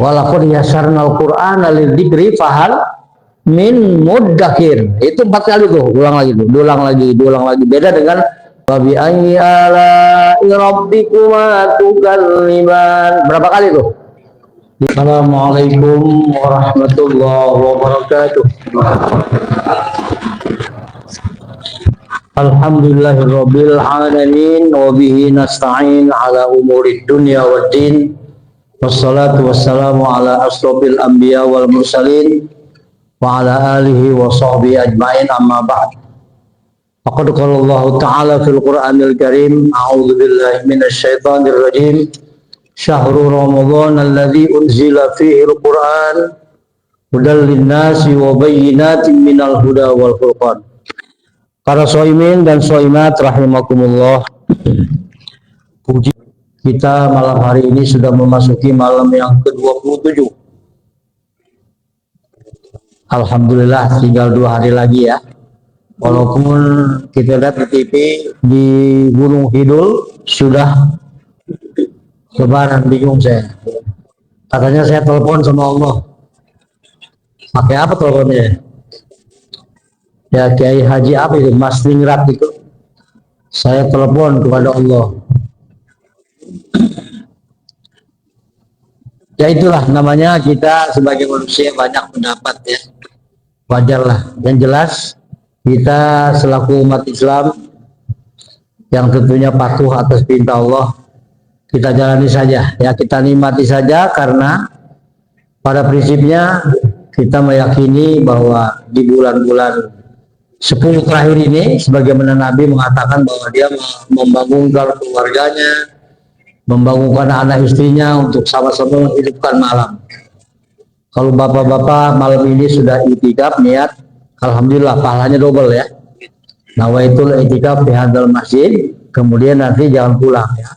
Walaqad yasarnal Qur'ana lidzikri fahal min muddakir. Itu 4 kali tuh, ulang lagi. Beda dengan wabi ayyi ala rabbikuma tukalliman. Berapa kali tuh? Assalamualaikum warahmatullahi wabarakatuh. Alhamdulillahirabbil alamin wa bihi nasta'in ala umurid dunya waddin. Wassalatu wassalamu ala asrofil anbiya wal mursalin wa ala alihi wa sahbihi ajma'in, amma ba'd. Faqad qala Allah ta'ala fil Qur'anil Karim, a'udzu billahi minasy syaithanir rajim. Syahrul Ramadan alladzi unzila fihi al-Qur'an hudal linnasi wa bayyinatin minal huda wal furqan. Para shaimin dan shaimat rahimakumullah. Puji kita malam hari ini sudah memasuki malam yang ke-27. Alhamdulillah, tinggal 2 hari lagi ya. Walaupun kita lihat di TV di Gunung Kidul sudah lebaran, bingung saya. Katanya saya telepon sama Allah. Pakai apa teleponnya? Ya Kiai Haji apa itu? Mas Ningrat itu. Saya telepon kepada Allah. Ya itulah namanya kita sebagai manusia banyak pendapat ya. Wajarlah. Yang jelas kita selaku umat Islam yang tentunya patuh atas perintah Allah, kita jalani saja ya, kita nikmati saja, karena pada prinsipnya kita meyakini bahwa di bulan-bulan 10 terakhir ini, sebagaimana Nabi mengatakan bahwa dia membangunkan keluarganya, membangunkan anak istrinya untuk sama-sama menghidupkan malam. Kalau bapak-bapak malam ini sudah itikaf niat, alhamdulillah pahalanya double ya. Nawaitul itikaf di hadal masjid, kemudian nanti jangan pulang ya.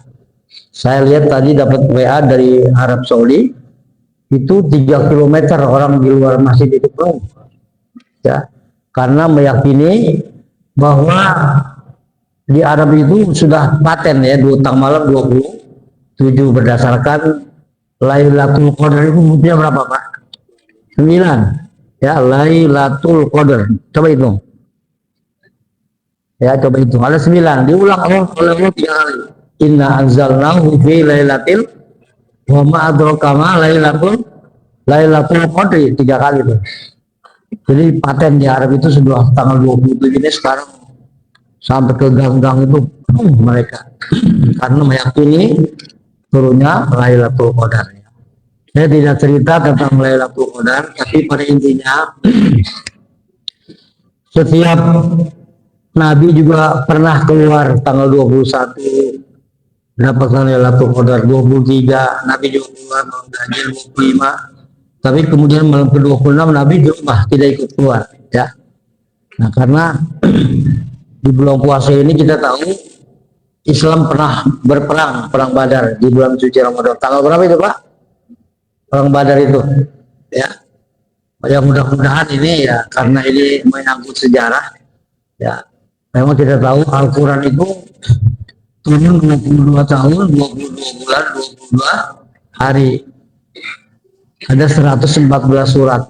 Saya lihat tadi dapat WA dari Arab Saudi, itu 3 km orang di luar masjid itu penuh ya, karena meyakini bahwa di Arab itu sudah paten ya, 2 malam 27 berdasarkan Lailatul Qadar. Itu umumnya berapa Pak? 9 ya, Lailatul Qadar. Coba hitung ya, coba hitung. Ada 9, diulang oleh Allah 3 kali. Inna anzalnahu fi lailatil wa ma adraka ma lailatul qadri, 3 kali tuh. Jadi paten di Arab itu sudah tanggal 27 ini, sekarang sampai ke gang-gang itu mereka karena meyakini turunnya Lailatul Qadar. Saya tidak cerita tentang Lailatul Qadar, tapi pada intinya setiap Nabi juga pernah keluar tanggal 21 mendapatkan Lailatul Qadar, 23 Nabi juga keluar malam ganjil, 25. Tapi kemudian malam ke-26 Nabi di rumah, tidak ikut keluar ya. Nah, karena di bulan puasa ini kita tahu Islam pernah berperang, perang Badar di bulan suci Ramadan. Tanggal berapa itu Pak? Perang Badar itu ya. Ya mudah-mudahan ini ya, karena ini menyangkut sejarah ya. Memang kita tahu Al-Quran itu turun 22 tahun, 22 bulan, 22 hari. Ada 114 surat,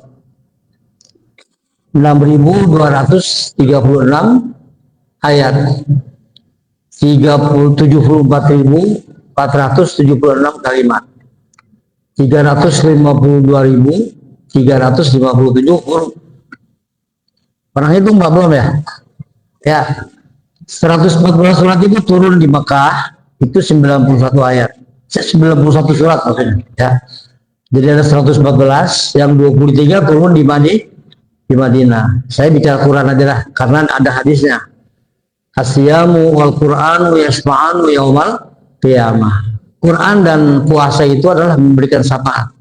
6.236 ayat, 74.476 kalimat, 352.357 huruf. Pernah itu Mbak belum ya? Ya, 114 surat itu turun di Mekah, itu 91 ayat, 91 surat maksudnya ya. Jadi ada 114, yang 23 turun di Madinah. Saya bicara Quran aja lah, karena ada hadisnya. Asyamu wal Qur'anu yasma'anu yaumal qiyamah. Quran dan puasa itu adalah memberikan syafaat.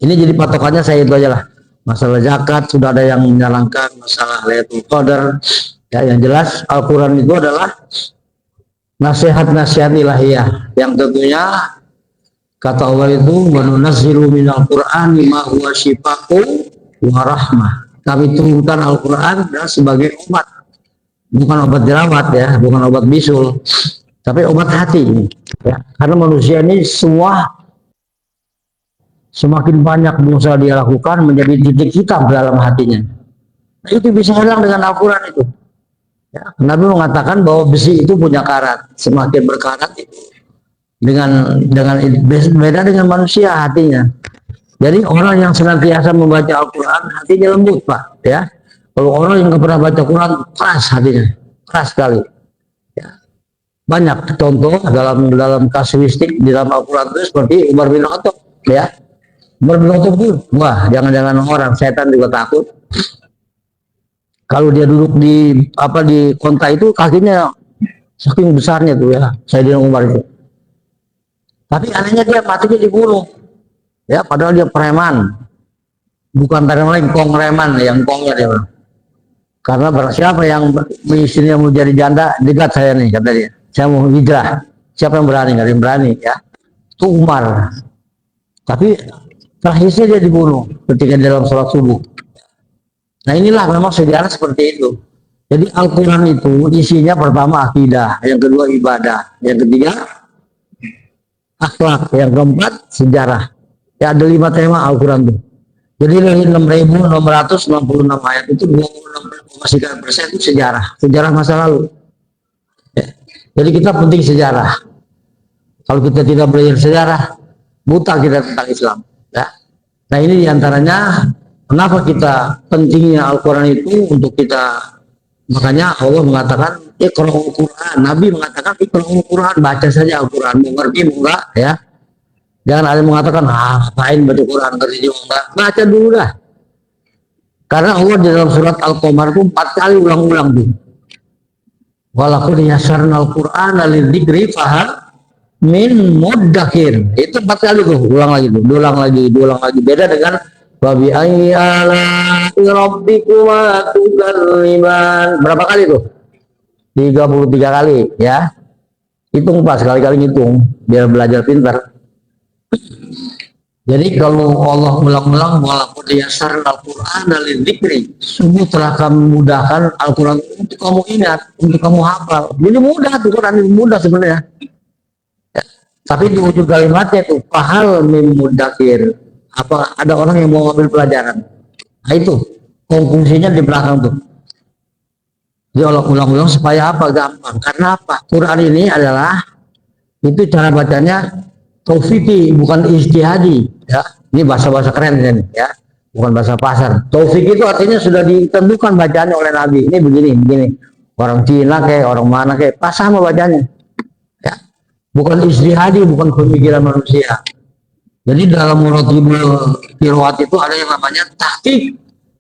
Ini jadi patokannya saya itu aja lah. Masalah zakat sudah ada yang menyalahkan, masalah Lailatul Qadar. Ya, yang jelas Al-Quran itu adalah nasihat-nasihat ilahiyah yang tentunya kata Allah itu wanunazzilu minal Qur'ani ma huwa syifaa'un wa rahmah. Kami turunkan Al-Quran dan sebagai obat, bukan obat jerawat ya, bukan obat bisul, tapi obat hati ya. Karena manusia ini semua semakin banyak dosa dia lakukan menjadi titik hitam dalam hatinya. Nah, itu bisa hilang dengan Al-Quran itu. Ya, Nabi mengatakan bahwa besi itu punya karat, semakin berkarat itu dengan beda dengan manusia hatinya. Jadi orang yang senantiasa membaca Al-Quran hatinya lembut, Pak. Ya, kalau orang yang pernah baca Quran keras hatinya, keras sekali. Ya. Banyak contoh dalam kasuistik di dalam Al-Quran itu seperti Umar bin Khattab, ya. Umar bin Khattab itu, wah, jangan-jangan orang setan juga takut. Kalau dia duduk di konta itu kakinya saking besarnya tuh ya, Sayyidina Umar itu. Tapi anehnya dia matinya dibunuh. Ya, padahal dia preman. Bukan preman lain, kongreman yang kongnya dia. Karena siapa yang istrinya mau jadi janda, dekat saya nih, kata dia. Saya mau hijrah. Siapa yang berani? Nggak ada yang berani, ya. Itu Umar. Tapi terakhirnya dia dibunuh ketika dalam sholat subuh. Nah, inilah memang sejarah seperti itu. Jadi Al-Quran itu isinya pertama akidah, yang kedua ibadah, yang ketiga akhlak, yang keempat sejarah. Ya, ada 5 tema Al-Quran itu. Jadi dari 6.666 ayat itu 26,3% itu sejarah masa lalu. Ya. Jadi kita penting sejarah. Kalau kita tidak belajar sejarah, buta kita tentang Islam. Ya. Nah, ini diantaranya kenapa kita pentingnya Al-Quran itu untuk kita. Makanya Allah mengatakan Iqra'ul Quran. Nabi mengatakan Iqra'ul Quran, baca saja Al-Quran, mau ngerti mau enggak, ya. Jangan ada yang mengatakan, ngapain baca Quran, ngerti juga enggak. Baca dulu dah. Karena Allah di dalam surat Al-Qamar itu 4 kali ulang-ulang tuh. Walaqad yassarna Al-Qur'ana lidzikri fahal min muddakir. Itu 4 kali tuh, ulang lagi. Beda dengan Wabi ayyi ala'i rabbikuma tukadziban. Berapa kali tuh? 33 kali, ya. Hitung pas, sekali-kali ngitung biar belajar pintar. Jadi kalau Allah ulang-ulang walaqad yassarna Al-Qur'ana lidzikri, sungguh telah kami mudahkan Al-Quran untuk kamu ingat, untuk kamu hafal. Jadi mudah tuh, Quran ini mudah sebenarnya. Ya. Tapi di ujung kalimatnya itu fahal min muddakir. Apa ada orang yang mau ambil pelajaran? Nah itu konklusinya di belakang tuh. Dia ulang-ulang supaya apa? Gampang. Karena apa? Quran ini adalah itu cara bacanya taufiki, bukan ijtihadi, ya. Ini bahasa-bahasa keren kan, ya. Bukan bahasa pasar. Taufik itu artinya sudah ditentukan bacaannya oleh Nabi. Ini begini. Orang Cina kayak orang mana kayak pas sama bacanya. Ya. Bukan ijtihadi, bukan pemikiran manusia. Jadi dalam muratibul qiraat itu ada yang namanya tahqiq,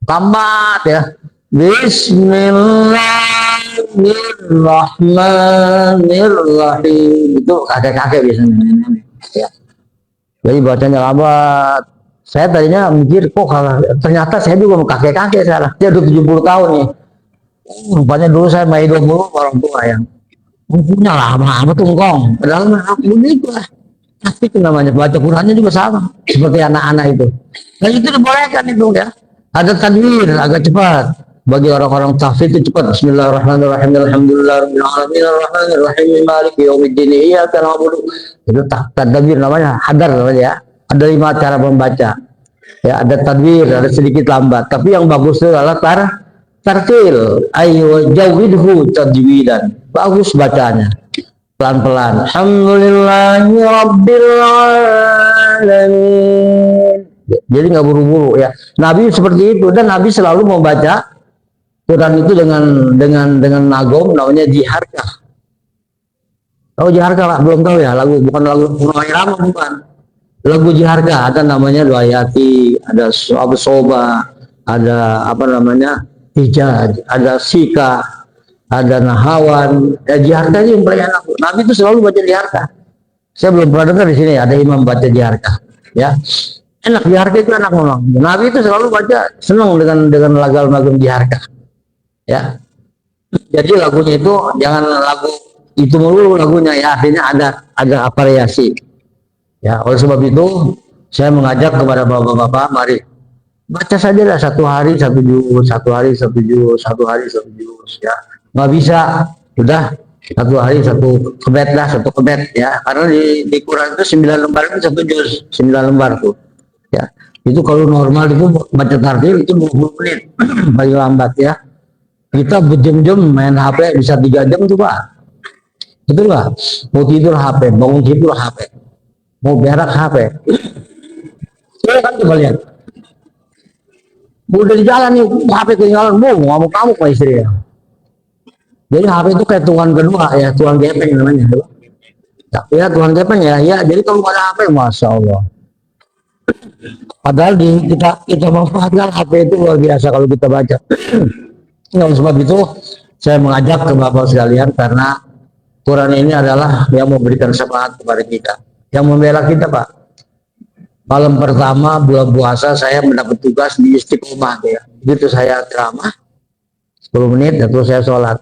lambat, ya. Bismillahirrahmanirrahim. Itu kakek-kakek biasanya. Ya. Jadi bacanya lambat. Saya tadinya mikir, kok ternyata saya juga mau kakek-kakek salah. Dia udah 70 tahun nih. Rupanya dulu saya main 20 orang tua yang punya lama tuh ngkong. Padahal begitu lah. Tapi itu namanya baca Qurannya juga sama seperti anak-anak itu. Dan itu dibolehkan itu, ya. Ada tadwir agak cepat. Bagi orang-orang tahfidz itu cepat. Bismillahirrahmanirrahim. Alhamdulillahirabbil alamin arrahmanirrahim maliki yaumiddin. Iyyaka na'budu. Itu tadbir namanya, hadar namanya, ya. Ada 5 cara membaca. Ya, ada tadbir, ada sedikit lambat. Tapi yang bagus itu adalah tartil. Ayo jawidhu tajwidan. Bagus bacanya. Pelan-pelan. Alhamdulillahi rabbil alamin. Jadi nggak buru-buru, ya. Nabi seperti itu, dan Nabi selalu membaca Quran itu dengan nagom namanya jiharkah. Tahu jiharkah, Pak? Belum tahu ya, lagu bukan lagu Irama, bukan. Lagu jiharkah ada namanya Duayati, ada Abu Soba, ada apa namanya Hijaj, ada Sika, ada Nahawan. Ya, jiharkah ini yang paling enak. Nabi itu selalu baca jiharkah. Saya belum pernah dengar di sini ada imam baca jiharkah, ya. Enak, jiharkah itu enak memang. Nabi itu selalu baca, senang dengan lagu-lagu jiharkah, ya. Jadi lagunya itu jangan lagu itu melulu lagunya, ya. Artinya ada variasi, ya. Oleh sebab itu saya mengajak kepada bapak-bapak, mari baca saja lah 1 hari 1 juz, 1 hari 1 juz, 1 hari 1 juz, ya. Nggak bisa, sudah 1 hari 1 kebet lah, 1 kebet, ya. Karena di Quran itu 9 lembar itu 1 juz, 9 lembar tuh. Itu kalau normal itu baca tartil itu 20 menit paling lambat ya. Kita berjam-jam main HP bisa 3 jam tuh Pak. Betul nggak? Mau tidur HP, bangun tidur HP, mau berak HP. Saya kan coba lihat. Udah di jalan nih, HP ketinggalan, ngamuk kamu Pak istri ya. Jadi HP itu kayak tuan kedua ya, tuan gepeng namanya. Ya tuan gepeng ya, ya. Jadi kalau ada HP, masya Allah. Padahal kita manfaatkan HP itu luar biasa kalau kita baca. Nah, oleh sebab itu saya mengajak ke Bapak sekalian karena Quran ini adalah yang memberikan syafaat kepada kita, yang membela kita Pak. Malam pertama bulan puasa saya mendapat tugas di Istiqomah ya. Begitu saya ceramah 10 menit dan terus saya sholat.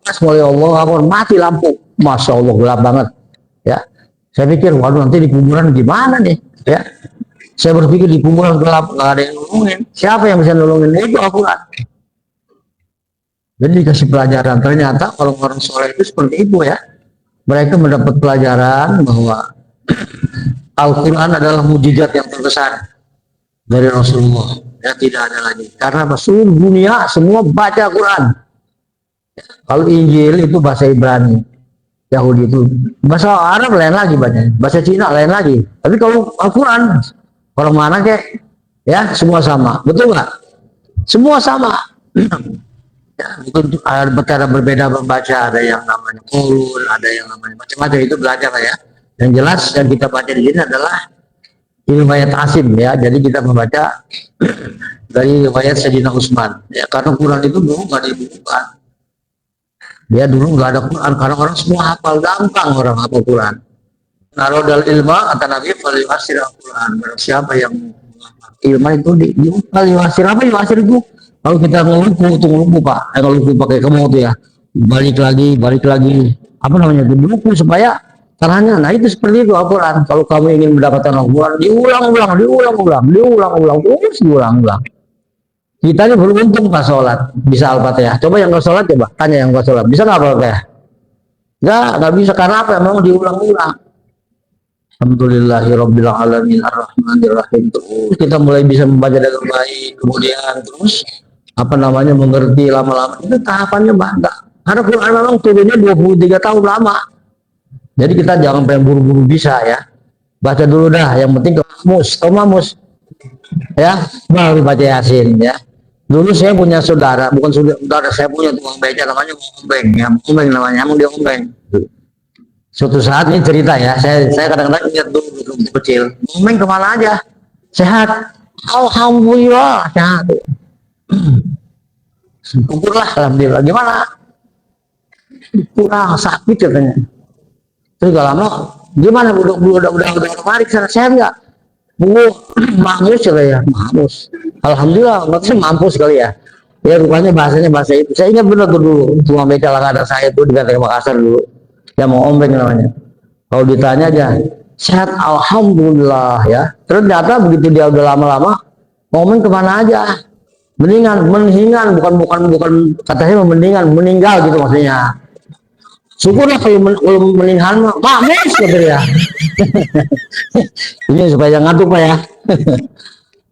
Pas mulai Allah mati lampu, masya Allah gelap banget ya. Saya pikir waduh nanti di kuburan gimana nih ya. Saya berpikir di kuburan gelap nggak ada yang nolongin. Siapa yang bisa nolongin? Itu Al-Quran. Jadi dikasih pelajaran. Ternyata orang-orang soleh itu seperti itu ya. Mereka mendapat pelajaran bahwa Al-Quran adalah mujizat yang terbesar dari Rasulullah. Ya tidak ada lagi. Karena seluruh dunia semua baca Quran. Kalau Injil itu bahasa Ibrani, Yahudi itu. Bahasa Arab lain lagi banyak. Bahasa Cina lain lagi. Tapi kalau Al-Quran, orang mana kek? Ya semua sama. Betul nggak? Semua sama. Mungkin ada cara berbeda membaca, ada yang namanya ulul, ada yang namanya macam-macam, itu belajar ya. Yang jelas yang kita baca di sini adalah riwayat Asim ya. Jadi kita membaca dari riwayat Sayyidina Utsman. Ya, karena Quran itu dulu nggak dibukukan. Dia dulu nggak ada Quran karena orang semua hafal, gampang orang hafal Quran. Narodal ilma kata Nabi faliwasir Al-Quran. Siapa yang ilmu itu faliwasir apa diwasir itu? Kalau kita ngelupu, itu ngelupu Pak, kalau ngelupu pakai kemo tuh ya, balik lagi, apa namanya itu, buku supaya caranya. Nah itu seperti itu Al-Quran. Kalau kamu ingin mendapatkan Al-Quran, diulang-ulang, terus diulang-ulang. Kita ini beruntung pas sholat bisa Al-Fatihah. Coba yang nggak sholat coba, tanya yang nggak sholat, bisa nggak Al-Fatihah? Nggak bisa karena apa? Memang diulang-ulang. Alhamdulillahirabbil alamin arrahmanirrahim. Terus kita mulai bisa membaca dengan baik, kemudian terus apa namanya mengerti lama-lama. Itu tahapannya banyak. Karena Quran memang turunnya 23 tahun lama. Jadi kita jangan pengen buru-buru bisa ya. Baca dulu dah, yang penting ke Mamus ya, baru baca Yasin ya. Dulu saya punya saudara, bukan saudara, saya punya tukang beca namanya Ombeng ya, Ombeng namanya, emang dia Ombeng. Suatu saat ini cerita ya, saya kadang-kadang ingat dulu kecil, Ombeng kemana aja? Sehat, alhamdulillah sehat. Syukurlah, alhamdulillah. Gimana? Kurang sakit katanya. Terus gak lama, gimana? Udah balik sana, sehat nggak? Mampus kali ya, mampus. Alhamdulillah, maksudnya mampus kali ya. Ya rupanya bahasanya bahasa itu. Saya ingat benar tuh dulu, cuma beca lah ada saya tuh di Kata Makassar dulu. Ya mau Ombeng namanya. Kalau ditanya aja, sehat alhamdulillah ya. Ternyata begitu dia udah lama-lama, Ombeng kemana aja? Mendingan, bukan katanya mendingan, meninggal gitu maksudnya. Syukurlah kalau meninggal mah, mampus gitu ya. Ini supaya ngantuk Pak ya.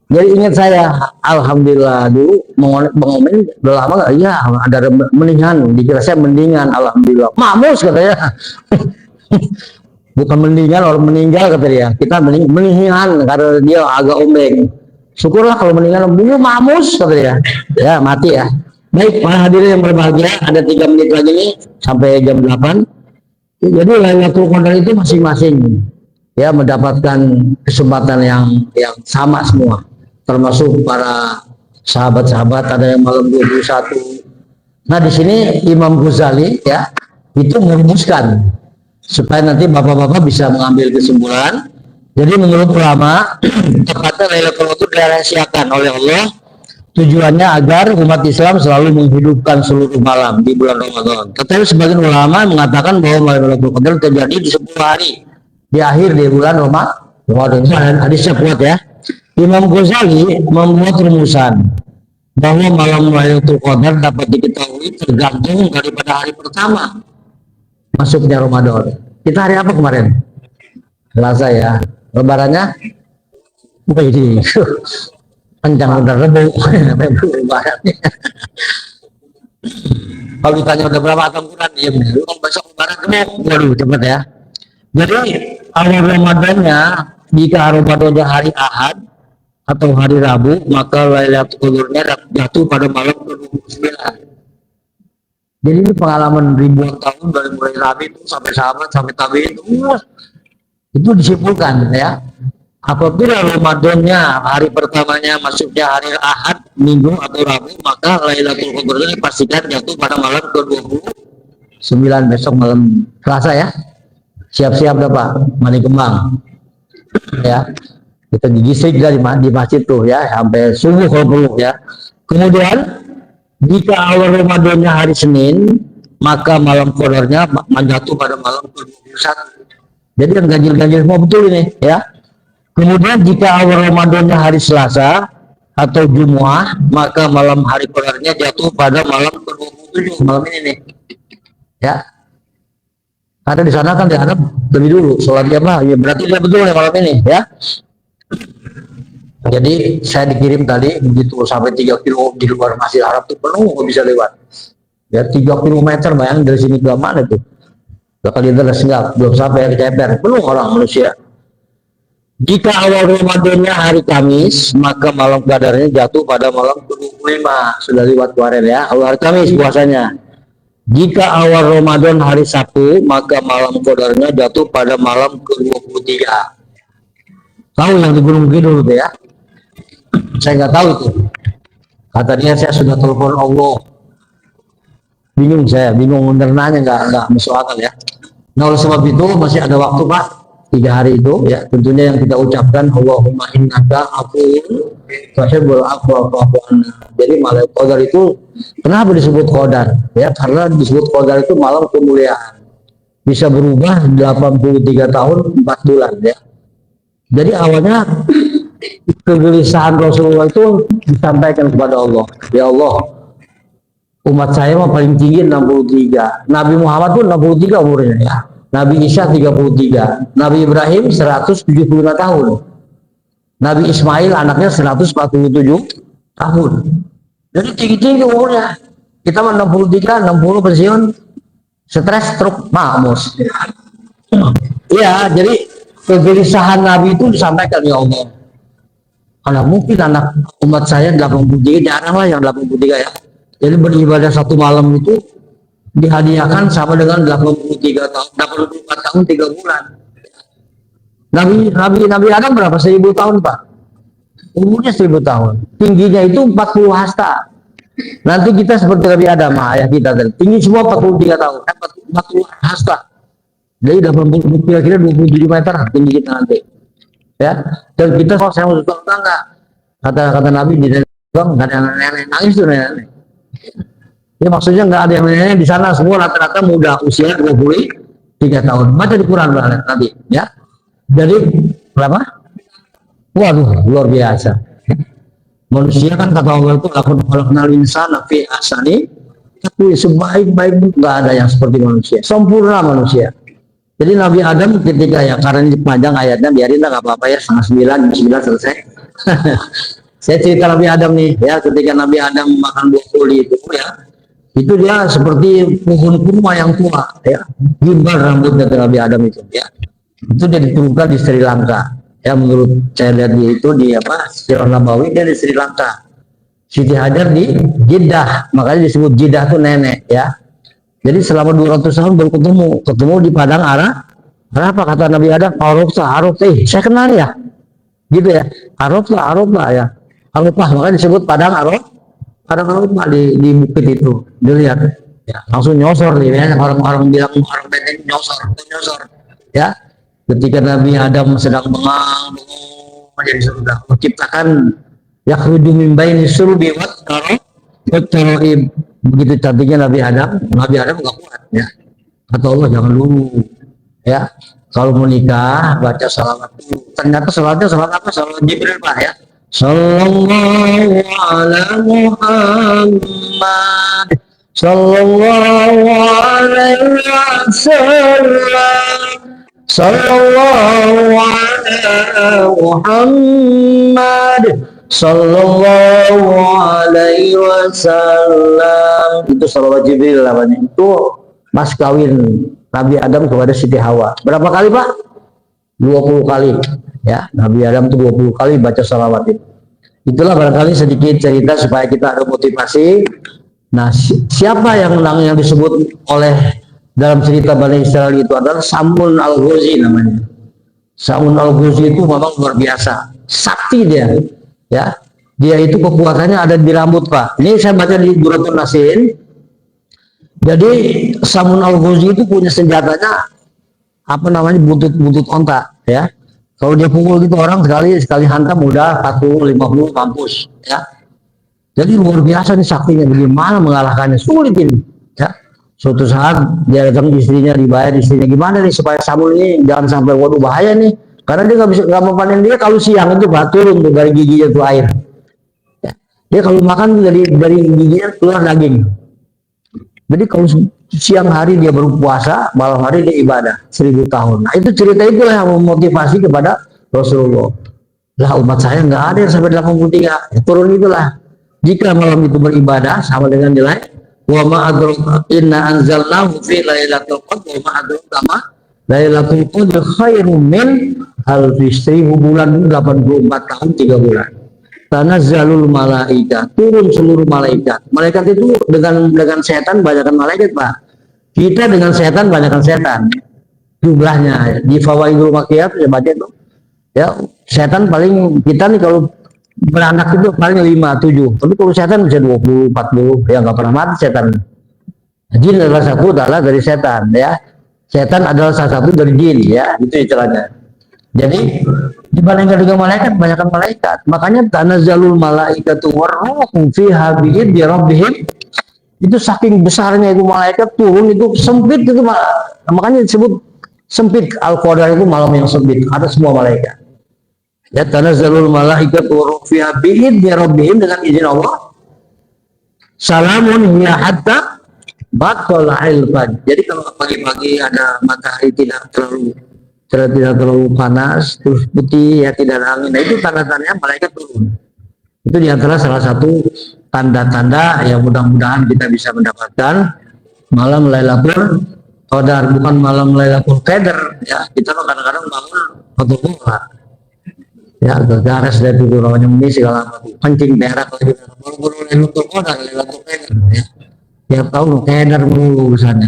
Jadi ingat saya, alhamdulillah dulu Bang Omen udah lama gak? Iya, ada mendingan, dikira saya mendingan, alhamdulillah. Mamus katanya. Bukan mendingan, orang meninggal kata dia. Kita mendingan karena dia agak ombeng. Syukurlah kalau meninggal, dulu mamus kata dia. Ya mati ya. Baik, para hadirin yang berbahagia, ada 3 menit lagi nih sampai jam 8. Jadi Lailatul Qadar itu masing-masing ya mendapatkan kesempatan yang sama semua, termasuk para sahabat-sahabat ada yang malam 21. Nah di sini Imam Ghazali ya itu merumuskan supaya nanti bapak-bapak bisa mengambil kesimpulan. Jadi menurut ulama tepatnya Lailatul Qadar dirahasiakan oleh Allah, tujuannya agar umat Islam selalu menghidupkan seluruh malam di bulan Ramadan. Tetapi sebagian ulama mengatakan bahwa Lailatul Qadar terjadi di 10 hari di akhir di bulan Ramadan. Hadisnya kuat ya. Imam Ghazali membuat rumusan bahwa malam Lailatul Qadar dapat diketahui tergantung daripada hari pertama masuknya Ramadan. Kita hari apa kemarin? Selasa ya. Lebarannya Wih, panjang udah rebu. Kalau ditanya udah berapa Quran, ya benar. Kalau besok lebaran kemuk, waduh cepet ya. Jadi awal Ramadannya, jika Ramadannya hari Ahad atau hari Rabu, maka Lailatul Qadarnya jatuh pada malam ke-29. Jadi ini pengalaman ribuan tahun dari mulai Nabi itu sampai sahabat sampai tabi'in itu disimpulkan ya. Apabila Ramadannya hari pertamanya masuknya hari Ahad, Minggu atau Rabu, maka Lailatul Qadarnya pastikan jatuh pada malam ke-29 besok malam Selasa ya. Siap-siap dah Pak, mandi kembang. Ya. Kita gigisik di masjid tuh ya sampai subuh kalau perlu ya. Kemudian jika awal Ramadannya hari Senin, maka malam Qadarnya jatuh pada malam ke-21. Jadi yang ganjil-ganjil semua betul ini ya. Kemudian jika awal Ramadannya hari Selasa atau Jumat, maka malam hari Qadarnya jatuh pada malam ke-27, malam ini nih. Ya. Karena di sana kan di Arab lebih dulu sholat jamaah, ya berarti dia betul ya malam ini ya. Jadi saya dikirim tadi begitu sampai 3 kilo di luar Masjid Arab itu penuh nggak bisa lewat. Ya 3 kilometer bayangin dari sini ke mana tuh. Bakal Idris enggak belum sampai ke Ceper, penuh orang manusia. Jika awal Ramadannya hari Kamis, maka malam Qadarnya jatuh pada malam ke-25. Sudah lewat kemarin ya, awal hari Kamis puasanya. Jika awal Ramadan hari Sabtu, maka malam Qadarnya jatuh pada malam ke-23. Tahu yang di Gunung Kidul itu ya? Saya nggak tahu itu. Kata dia saya sudah telepon Allah. Bingung saya, bingung nanya nggak masuk akal ya. Nah oleh sebab itu masih ada waktu Pak, 3 hari itu ya. Tentunya yang kita ucapkan Allahumma innaka afuwwun tuhibbul afwa fa'fu anna. Jadi malam Qadar itu kenapa disebut Qadar? Ya karena disebut Qadar itu malam kemuliaan. Bisa berubah 83 tahun 4 bulan ya. Jadi awalnya kegelisahan Rasulullah itu disampaikan kepada Allah. Ya Allah, umat saya mah paling tinggi 63. Nabi Muhammad pun 63 umurnya ya. Nabi Isa 33. Nabi Ibrahim 175 tahun. Nabi Ismail anaknya 147 tahun. Jadi tinggi-tinggi umurnya. Kita mah 63, 60 pensiun. Stres, stroke, mamus. Iya, jadi kegelisahan Nabi itu disampaikan ya Allah. Kalau mungkin anak umat saya 83, jarang lah yang 83 ya. Jadi beribadah satu malam itu dihadiahkan sama dengan 83 tahun, 84 tahun 3 bulan. Nabi Adam berapa? 1000 tahun Pak. Umurnya 1000 tahun. Tingginya itu 40 hasta. Nanti kita seperti Nabi Adam, ayah kita tadi. Tinggi semua 43 tahun, 40 hasta. Jadi 80 kira-kira 27 meter tinggi kita nanti. Ya, dan kita kalau saya mau enggak kata Nabi di dalam nggak ada nenek nangis tuh nenek. Ya maksudnya nggak ada yang nenek di sana, semua rata-rata muda usia 23 tahun. Baca di Quran nanti ya. Jadi berapa? Waduh luar biasa. Manusia kan kata Allah itu lakon khalaqnal insana fi ahsani, tapi sebaik-baik nggak ada yang seperti manusia, sempurna manusia. Jadi Nabi Adam ketika ya karena ini panjang ayatnya biarin lah nggak apa-apa ya, 8:30 selesai. Saya cerita Nabi Adam nih ya, ketika Nabi Adam makan buah koli itu ya, itu dia seperti pohon kurma yang tua ya, gimbal rambutnya Nabi Adam itu ya. Itu dia ditemukan di Sri Lanka ya, menurut saya lihat dia itu di apa Sirah Nabawi, dia di Sri Lanka. Siti Hajar di Jeddah, makanya disebut Jeddah tuh nenek ya. Jadi selama 200 tahun baru ketemu di padang Arab. Apa kata Nabi Adam? Arafah, saya kenal ya, gitu ya. Arafah ya. Arafah makanya disebut padang Arab. Padang Arafah di bukit itu. Dilihat, ya, langsung nyosor nih ya. Orang-orang bilang orang benteng nyosor, ya. Ketika Nabi Adam sedang bengong menjadi surga, menciptakan yakhruju min baini sulbi wat tara'ib. Begitu cantiknya Nabi Adam nggak kuat ya. Kata Allah jangan dulu ya. Kalau mau nikah baca salawat dulu. Ternyata salawatnya salat apa? Salat Jibril Pak ya. Sallallahu ala Muhammad sallallahu alaihi wasallam sallallahu Muhammad sallallahu alaihi wasallam. Itu salawat Jibril namanya. Itu mas kawin Nabi Adam kepada Siti Hawa. Berapa kali, Pak? 20 kali. Ya, Nabi Adam itu 20 kali baca salawat itu. Itulah barangkali sedikit cerita supaya kita ada motivasi. Nah, siapa yang disebut oleh dalam cerita Bani Israel itu adalah Samun Al-Ghazi namanya. Samun Al-Ghazi itu memang luar biasa, sakti dia, ya. Dia itu kekuatannya ada di rambut, Pak. Ini saya baca di Duratun Nasin. Jadi Samun Al-Ghazi itu punya senjatanya apa namanya buntut onta, ya. Kalau dia pukul gitu orang sekali hantam udah 40, 50 mampus, ya. Jadi luar biasa nih saktinya, bagaimana mengalahkannya, sulit ini, ya. Suatu saat dia datang istrinya, dibayar istrinya, gimana nih supaya Samun ini jangan sampai waduh bahaya nih, karena dia nggak mau panen dia kalau siang itu turun tuh dari giginya tuh air, ya. Dia kalau makan dari giginya keluar daging. Jadi kalau siang hari dia berpuasa, malam hari dia ibadah 1000 tahun. Nah itu cerita itulah yang memotivasi kepada Rasulullah. Lah umat saya nggak ada yang sampai 83, ya, turun itulah. Jika malam itu beribadah sama dengan nilai wa ma adraka inna anzalnahu fi lailatul qadr wa ma adraka ma lailatul qadr khairum min alfi bulan 84 tahun 3 bulan. Tanazzalul malaika, turun seluruh malaikat. Malaikat itu dengan setan banyakkan malaikat, Pak. Kita dengan setan banyakkan setan. Jumlahnya di Fawaidul Makiyat ya baca itu. Ya, setan paling kita nih kalau beranak itu paling 5, 7. Tapi kalau setan bisa 20, 40, ya nggak pernah mati setan. Jin adalah satu adalah dari setan, ya. Setan adalah salah satu dari jin, ya. Itu istilahnya. Jadi dibandingkan dengan malaikat, banyakkan malaikat. Makanya tanazzalul malaikatu warruhu fiha bi'idzni rabbihim. Itu saking besarnya itu malaikat turun itu sempit itu, makanya disebut sempit. Al-Qadar itu malam yang sempit, ada semua malaikat. Ya tanazzalul malaikatu warruhu fiha bi'idzni rabbihim, dengan izin Allah. Salamun hiya hatta matla'il fajr. Jadi kalau pagi-pagi ada matahari tidak terlalu panas, terus putih, ya tidak ada angin. Nah itu tanda-tandanya malaikat turun. Itu diantara salah satu tanda-tanda yang mudah-mudahan kita bisa mendapatkan malam Lailatul Qadar, bukan malam Lailatul Qadar. Ya kita kadang-kadang bangun foto-foto, ya garas dari itu namanya ini segala macam kencing berak lagi baru Lailatul Qadar, Lailatul Qadar, ya. Tiap tahun Qadar melulu sana.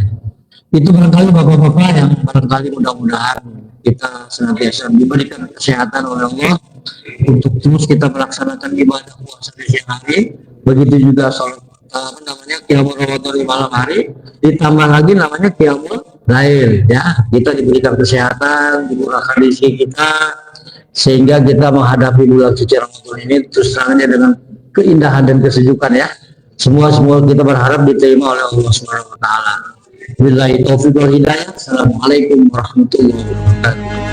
Itu barangkali bapak-bapak yang barangkali mudah-mudahan kita senantiasa diberikan kesehatan oleh Allah untuk terus kita melaksanakan ibadah puasa di siang hari, begitu juga sholat qiyamul Ramadan di malam hari, ditambah lagi namanya qiyamul lail, ya. Kita diberikan kesehatan, dimurahkan rezeki kita, sehingga kita menghadapi bulan suci Ramadan ini terus terangnya dengan keindahan dan kesejukan, ya. Semua kita berharap diterima oleh Allah Subhanahu wa taala. Billahi taufiq wal hidayah. Assalamualaikum warahmatullahi wabarakatuh.